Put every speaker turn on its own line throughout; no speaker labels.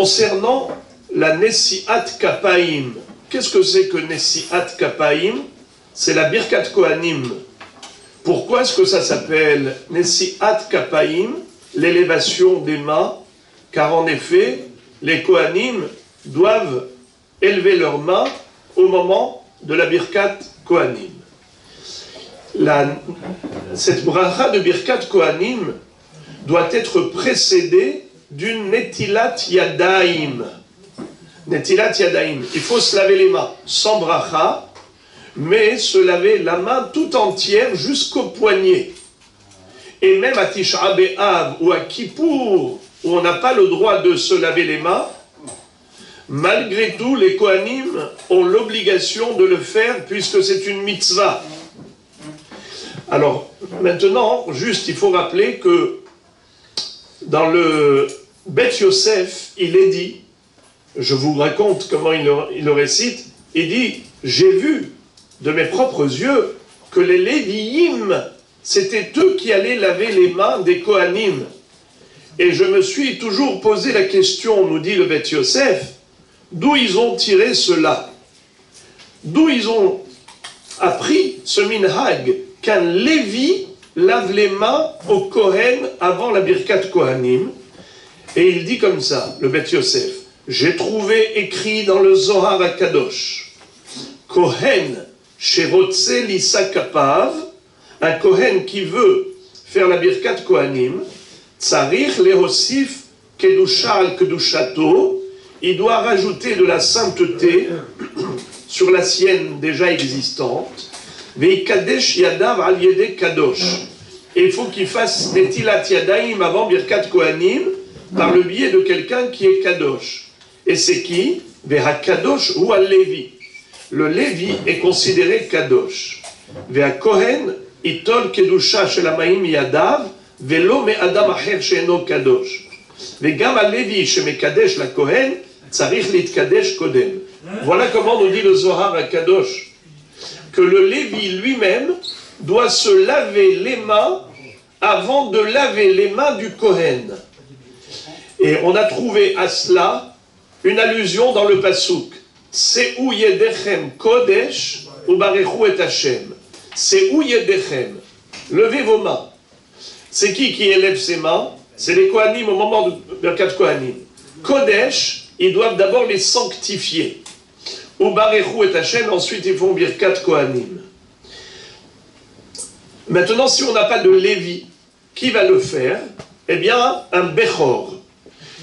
Concernant la Nessiat Kapaim, qu'est-ce que c'est que Nessiat Kapaim? C'est la Birkat Kohanim. Pourquoi est-ce que ça s'appelle Nessiat Kapaim, l'élévation des mains? Car en effet, les Kohanim doivent élever leurs mains au moment de la Birkat Kohanim. Cette bracha de Birkat Kohanim doit être précédée d'une Netilat Yadaim. Netilat Yadaim. Il faut se laver les mains sans bracha, mais se laver la main tout entière jusqu'au poignet. Et même à Tisha B'Av ou à Kippour, où on n'a pas le droit de se laver les mains, malgré tout, les Kohanim ont l'obligation de le faire puisque c'est une mitzvah. Alors, maintenant, juste, il faut rappeler que dans le Bet Yosef, il est dit, je vous raconte comment il le récite, il dit, j'ai vu de mes propres yeux que les Lévi'im, c'était eux qui allaient laver les mains des Kohanim. Et je me suis toujours posé la question, nous dit le Bet Yosef, d'où ils ont tiré cela? D'où ils ont appris ce minhag qu'un Lévi lave les mains au Kohen avant la Birkat Kohanim? Et il dit comme ça, le Bet Yosef, j'ai trouvé écrit dans le Zohar HaKadosh, Kohen Sherotze Lisa Kapav, un Kohen qui veut faire la Birkat Kohanim, Tsarich Lehosif Kedusha al Kedushato, il doit rajouter de la sainteté sur la sienne déjà existante, Veikadesh Yadav al Yede Kadosh. Et il faut qu'il fasse Netilat Yadaim avant Birkat Kohanim par le biais de quelqu'un qui est Kadosh. Et c'est qui? Veha Kadosh ou al Lévi. Le Lévi est considéré Kadosh. Veha Kohen Itol Kedusha Shelamaim Yadav Velo me Adam Acher Sheeno Kadosh. Vegam al Lévi Shemekadesh la Kohen Tsarich Litkadesh Kodem. Voilà comment nous dit le Zohar à Kadosh, que le Lévi lui-même doit se laver les mains avant de laver les mains du Kohen. Et on a trouvé à cela une allusion dans le Pasuk. Se'u yedechem kodesh ubarechu et Hashem. Se'u yedechem. Levez vos mains. C'est qui élève ses mains? C'est les Kohanim au moment de Birkat Kohanim. Kodesh, ils doivent d'abord les sanctifier. Ubarechu et Hashem, ensuite ils font Birkat Kohanim. Maintenant, si on n'a pas de Lévi, qui va le faire? Eh bien, un Bechor.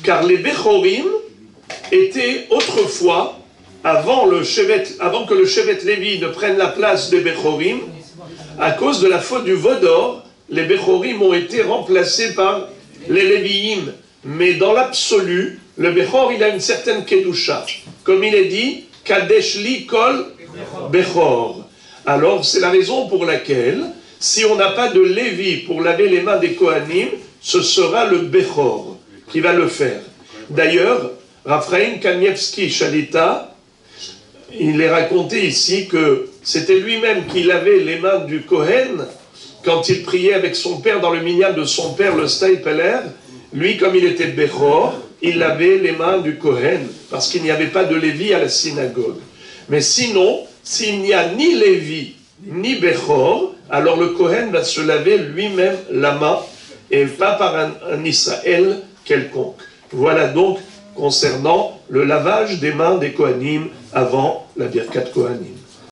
Car les Bechorim étaient autrefois, avant que le Shevet Lévi ne prenne la place des Bechorim, à cause de la faute du Vodor, les Bechorim ont été remplacés par les Lévi'im. Mais dans l'absolu, le Bechor, il a une certaine Kedusha. Comme il est dit, Kadesh li kol Bechor. Alors, c'est la raison pour laquelle, si on n'a pas de Lévi pour laver les mains des Kohanim, ce sera le Bechor qui va le faire. D'ailleurs, Raphaïm Kanievski Shalita, il est raconté ici que c'était lui-même qui lavait les mains du Kohen quand il priait avec son père dans le minyan de son père, le Steipeler. Lui, comme il était Bechor, il lavait les mains du Kohen parce qu'il n'y avait pas de Lévi à la synagogue. Mais sinon, s'il n'y a ni Lévi ni Bechor, alors le Kohen va se laver lui-même la main et pas par un Israël quelconque. Voilà donc concernant le lavage des mains des Kohanim avant la Birkat Kohanim.